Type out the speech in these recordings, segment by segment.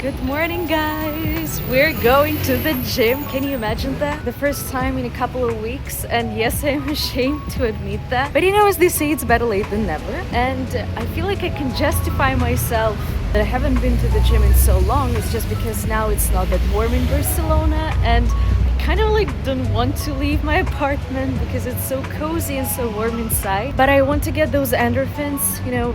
Good morning, guys! We're going to the gym. Can you imagine that? The first time in a couple of weeks, and yes, I'm ashamed to admit that. But as they say, it's better late than never. And I feel like I can justify myself that I haven't been to the gym in so long. It's just because now it's not that warm in Barcelona, and kind of don't want to leave my apartment because it's so cozy and so warm inside. But I want to get those endorphins,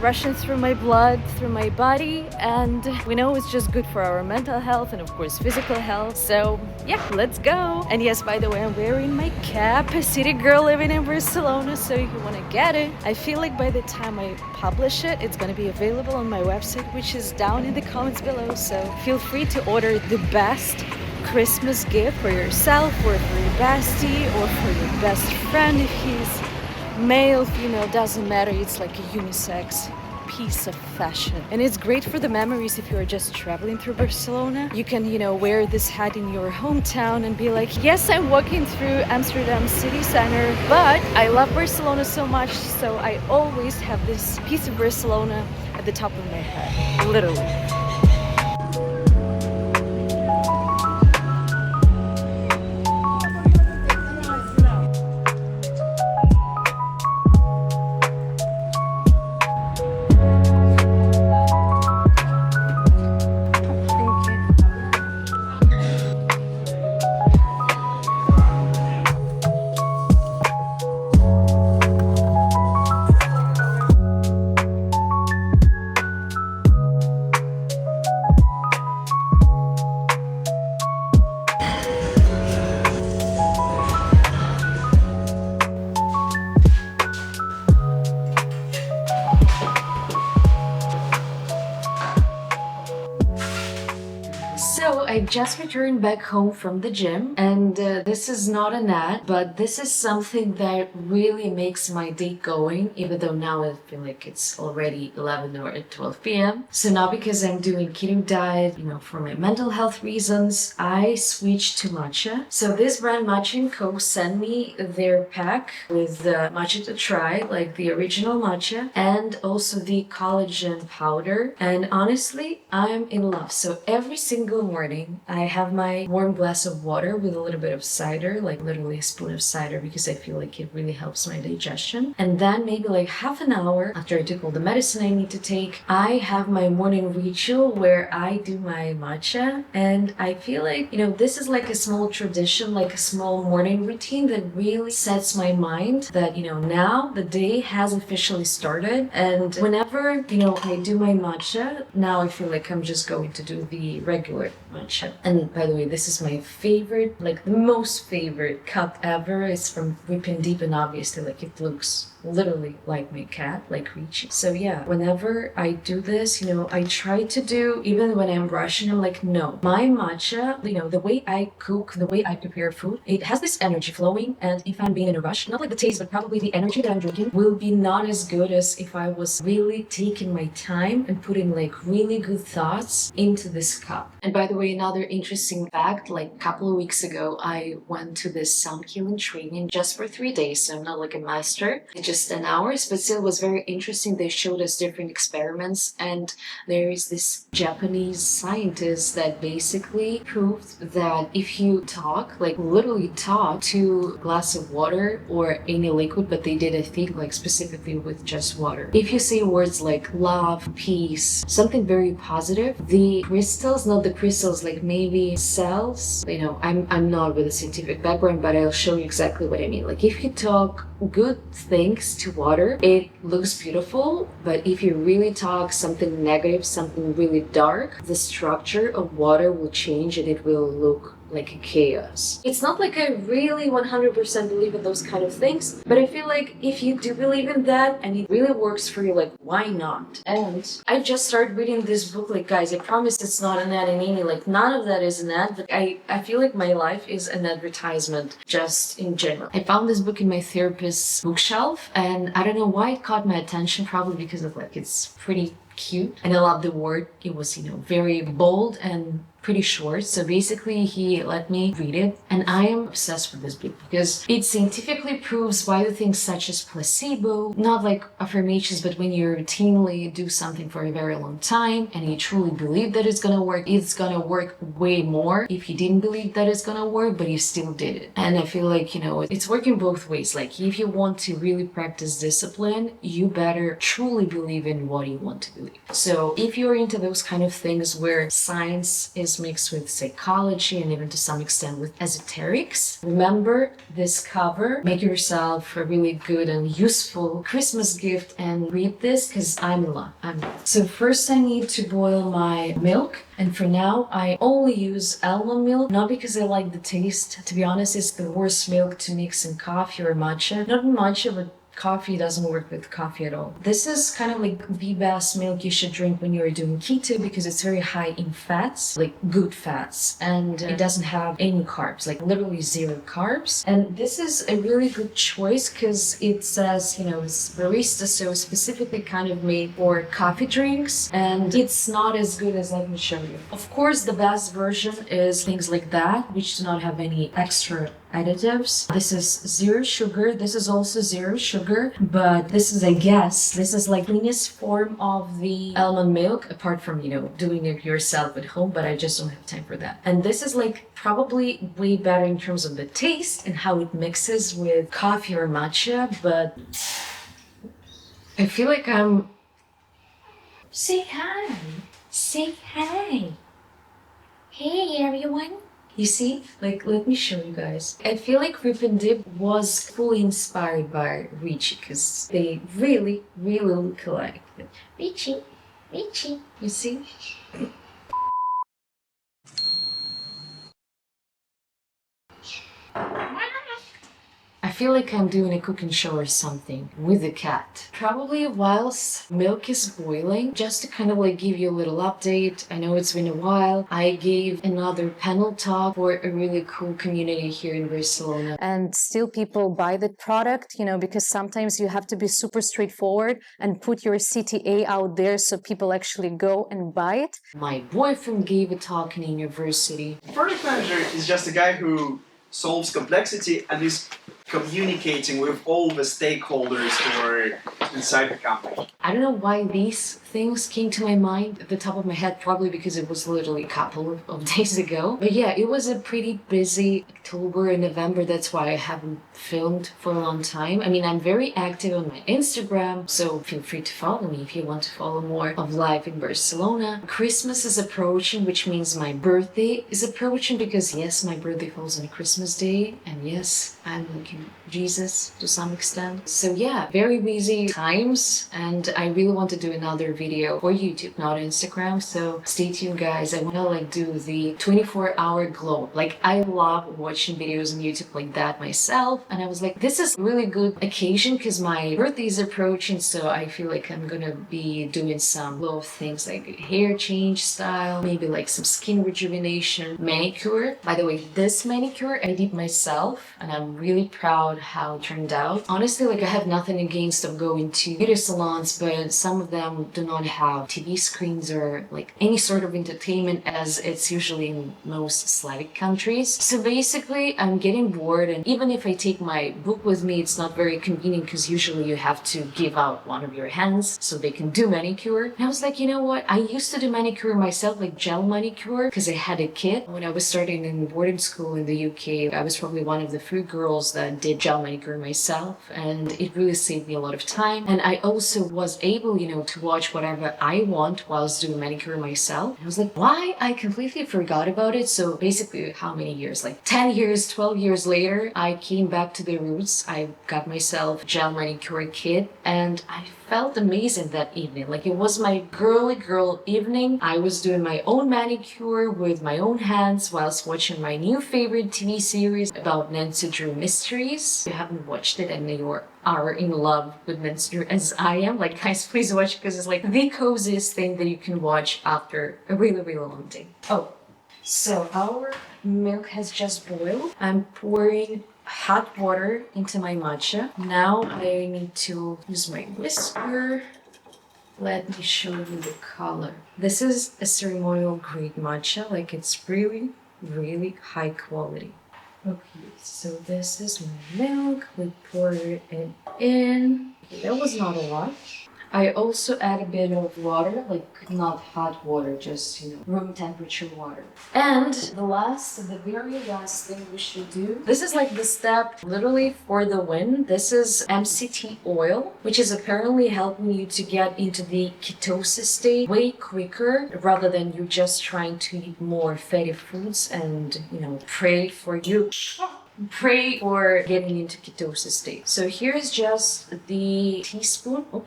rushing through my blood, through my body, and we know it's just good for our mental health and of course physical health. So yeah, let's go. And yes, by the way, I'm wearing my cap, a city girl living in Barcelona, so if you want to get it, I feel like by the time I publish it, it's going to be available on my website, which is down in the comments below. So feel free to order the best Christmas gift for yourself or for your bestie or for your best friend if he's male, female, doesn't matter. It's like a unisex piece of fashion, and it's great for the memories. If you're just traveling through Barcelona, you can wear this hat in your hometown and be like, yes, I'm walking through Amsterdam city center, but I love Barcelona so much, so I always have this piece of Barcelona at the top of my head, literally. So I just returned back home from the gym, and this is not an ad, but this is something that really makes my day going, even though now I feel like it's already 11 or 12 p.m. So now, because I'm doing keto diet, for my mental health reasons, I switched to matcha. So this brand Matcha & Co sent me their pack with matcha to try, like the original matcha, and also the collagen powder. And honestly, I'm in love. So every single morning I have my warm glass of water with a little bit of cider, like literally a spoon of cider, because I feel like it really helps my digestion. And then maybe like half an hour after I took all the medicine I need to take, I have my morning ritual where I do my matcha. And I feel like, this is like a small tradition, like a small morning routine that really sets my mind that, now the day has officially started. And whenever, I do my matcha, now I feel like I'm just going to do the regular matcha. And by the way, this is my favorite, like the most favorite cup ever. It's from Whipping Deep, and obviously it looks literally like my cat, like Richie. So yeah, whenever I do this, I try to do, even when I'm rushing, I'm like, no, my matcha, the way I cook, the way I prepare food, it has this energy flowing, and if I'm being in a rush, not like the taste, but probably the energy that I'm drinking will be not as good as if I was really taking my time and putting really good thoughts into this cup. And by the way, another interesting fact, a couple of weeks ago, I went to this sound healing training just for 3 days, so I'm not like a master. It's just 10 hours, but still was very interesting. They showed us different experiments, and there is this Japanese scientist that basically proved that if you talk, literally talk to a glass of water or any liquid, but they did, I think, specifically with just water. If you say words like love, peace, something very positive, the crystals, not the crystals, maybe cells, I'm not with a scientific background, but I'll show you exactly what I mean. If you talk good things to water, it looks beautiful, but if you really talk something negative, something really dark, the structure of water will change and it will look like a chaos. It's not like I really 100% believe in those kind of things, but I feel like if you do believe in that and it really works for you, why not? And I just started reading this book, guys, I promise it's not an ad in any, none of that is an ad, but I feel like my life is an advertisement just in general. I found this book in my therapist's bookshelf, and I don't know why it caught my attention, probably because of it's pretty cute. And I love the word. It was, very bold and pretty short. So basically he let me read it, and I am obsessed with this book because it scientifically proves why the things such as placebo, not like affirmations, but when you routinely do something for a very long time and you truly believe that it's gonna work way more if you didn't believe that it's gonna work, but you still did it. And I feel like, it's working both ways. Like if you want to really practice discipline, you better truly believe in what you want to believe. So if you're into those kind of things where science is mixed with psychology and even to some extent with esoterics, remember this cover. Make yourself a really good and useful Christmas gift and read this, because I'm in love. So first I need to boil my milk, and for now I only use almond milk, not because I like the taste. To be honest, it's the worst milk to mix in coffee or matcha. Not in matcha, but coffee doesn't work with coffee at all. This is kind of like the best milk you should drink when you're doing keto, because it's very high in fats, like good fats, and it doesn't have any carbs, like literally zero carbs. And this is a really good choice because it says, it's barista, so specifically kind of made for coffee drinks, and it's not as good as, let me show you. Of course, the best version is things like that, which do not have any extra additives. This is zero sugar. This is also zero sugar, but this is like cleanest form of the almond milk, apart from, doing it yourself at home, but I just don't have time for that. And this is like probably way better in terms of the taste and how it mixes with coffee or matcha, but I feel like say hi. Say hi. Hey, everyone. You see, like, let me show you guys. I feel like Rip and Dip was fully inspired by Richie, because they really, really look alike. Richie, you see? I feel like I'm doing a cooking show or something with a cat. Probably whilst milk is boiling, just to kind of like give you a little update. I know it's been a while. I gave another panel talk for a really cool community here in Barcelona. And still people buy the product, because sometimes you have to be super straightforward and put your CTA out there so people actually go and buy it. My boyfriend gave a talk in a university. Product manager is just a guy who solves complexity and is communicating with all the stakeholders who are inside the company. I don't know why these things came to my mind at the top of my head, probably because it was literally a couple of days ago. But yeah, it was a pretty busy October and November. That's why I haven't filmed for a long time. I mean, I'm very active on my Instagram, so feel free to follow me if you want to follow more of life in Barcelona. Christmas is approaching, which means my birthday is approaching, because yes, my birthday falls on Christmas Day, and yes, I'm looking Jesus to some extent. So yeah, very busy times, and I really want to do another video for YouTube, not Instagram. So stay tuned, guys. I want to do the 24-hour glow. Like, I love watching videos on YouTube like that myself, and I was like, this is a really good occasion because my birthday is approaching, so I feel like I'm gonna be doing some glow things like hair change style, maybe like some skin rejuvenation, manicure. By the way, this manicure I did myself, and I'm really proud how it turned out. Honestly, I have nothing against of going to beauty salons, but some of them do not have TV screens or any sort of entertainment, as it's usually in most Slavic countries. So basically, I'm getting bored, and even if I take my book with me, it's not very convenient because usually you have to give out one of your hands so they can do manicure. And I was like, you know what? I used to do manicure myself, like gel manicure, because I had a kit. When I was starting in boarding school in the UK, I was probably one of the few girls that did gel manicure myself, and it really saved me a lot of time. And I also was able, to watch whatever I want whilst doing manicure myself. I was like, why? I completely forgot about it. So basically, how many years? 10 years, 12 years later, I came back to the roots. I got myself gel manicure kit, and I felt amazing that evening. It was my girly girl evening. I was doing my own manicure with my own hands whilst watching my new favorite TV series about Nancy Drew mysteries. If you haven't watched it and you are in love with Nancy Drew as I am, guys, please watch it, because it's the coziest thing that you can watch after a really, really long day. Oh, so our milk has just boiled. I'm pouring hot water into my matcha. Now I need to use my whisker Let me show you the color. This is a ceremonial grade matcha, like it's really, really high quality. Okay, so this is my milk. We poured it in. That was not a lot. I also add a bit of water, like not hot water, just, room temperature water. And the very last thing we should do, this is like the step literally for the win. This is MCT oil, which is apparently helping you to get into the ketosis state way quicker rather than you just trying to eat more fatty foods and, pray for getting into ketosis state. So here's just the teaspoon, a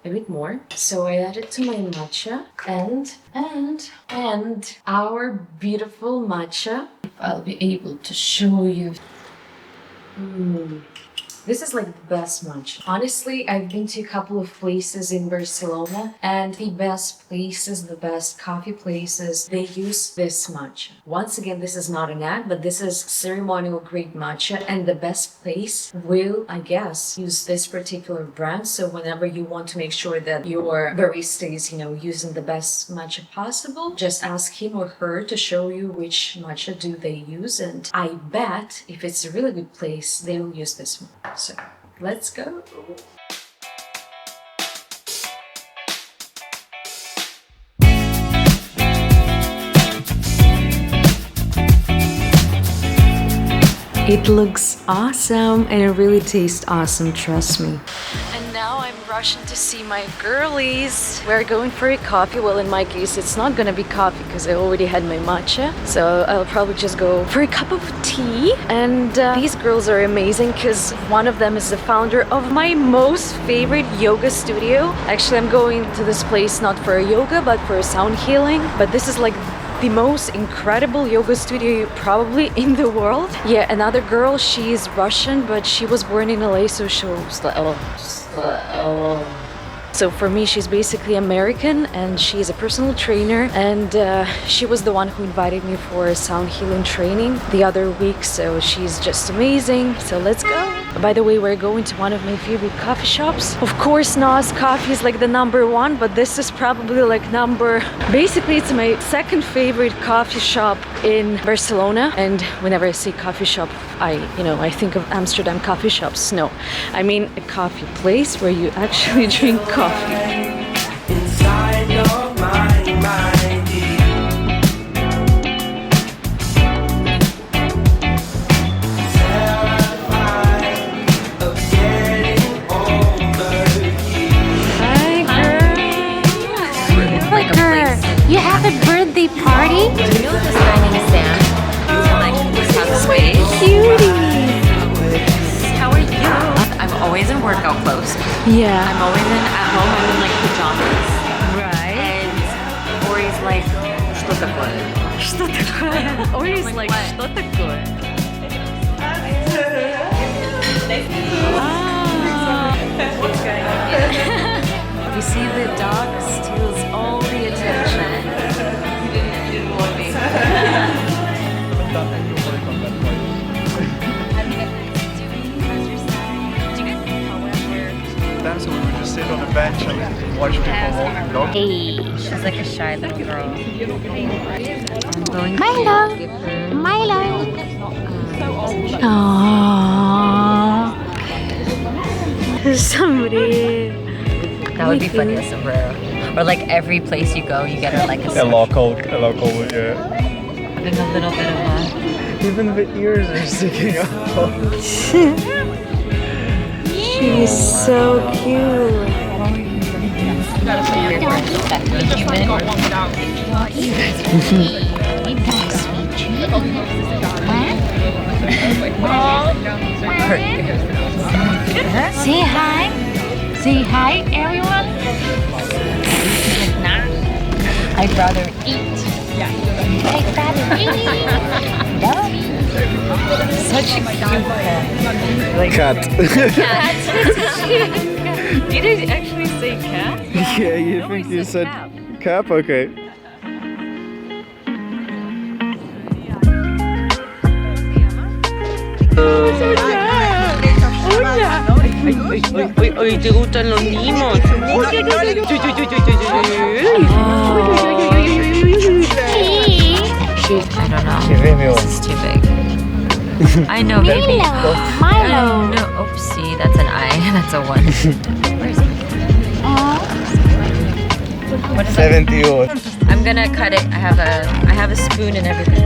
bit more. So I add it to my matcha and our beautiful matcha. I'll be able to show you. This is like the best matcha. Honestly, I've been to a couple of places in Barcelona and the best places, the best coffee places, they use this matcha. Once again, this is not an ad, but this is ceremonial grade matcha and the best place will, I guess, use this particular brand. So whenever you want to make sure that your barista is, using the best matcha possible, just ask him or her to show you which matcha do they use. And I bet if it's a really good place, they will use this one. So let's go. It looks awesome and it really tastes awesome, trust me. And now I'm rushing to see my girlies. We're going for a coffee. Well, in my case, it's not gonna be coffee because I already had my matcha. So I'll probably just go for a cup of tea. And these girls are amazing because one of them is the founder of my most favorite yoga studio. Actually, I'm going to this place not for a yoga, but for a sound healing. But this is like the most incredible yoga studio probably in the world. Yeah, another girl, she's Russian, but she was born in LA, so she was So for me, she's basically American and she's a personal trainer, and she was the one who invited me for a sound healing training the other week, so she's just amazing. So let's go. By the way, we're going to one of my favorite coffee shops. Of course, Nas Coffee is like the #1, but this is probably like basically it's my second favorite coffee shop in Barcelona. And whenever I say coffee shop, I think of Amsterdam coffee shops. No, I mean a coffee place where you actually drink coffee. Inside your mind, my dear. Terrified of getting over you. Hi, girl. Like a place. You have a birthday party? Just finding a stand. So like just have space. Cutie. How are you? I'm always in workout clothes. Yeah. I'm always at home. I'm in like pajamas. Right. And Ori's like, что такое? Что такое? Ori's like, что такое? What's going on? You see, the dog steals all the attention. You didn't want me. So we would just sit on a bench and watch people walking dogs. Hey, she's like a shy little girl. I'm going Milo. to give her Milo. Aww. Somebody. That would be funny, a sombrero. Or like every place you go, you get her like a A local, yeah. having a little bit of a. Even the ears are sticking out. She's so cute. Say hi. Say hi, everyone. Nah. I'd rather eat. I'd rather eat. No. Such a cute cat. Like Cat. cat. Did I actually say cat? Yeah, you think you said cap? Okay. Ay, te gustan los mimos. I don't know. This is too big. I know, baby. Milo. No, oopsie, that's an I. That's a 1. Where's it? What is 71. I'm gonna cut it. I have a spoon and everything.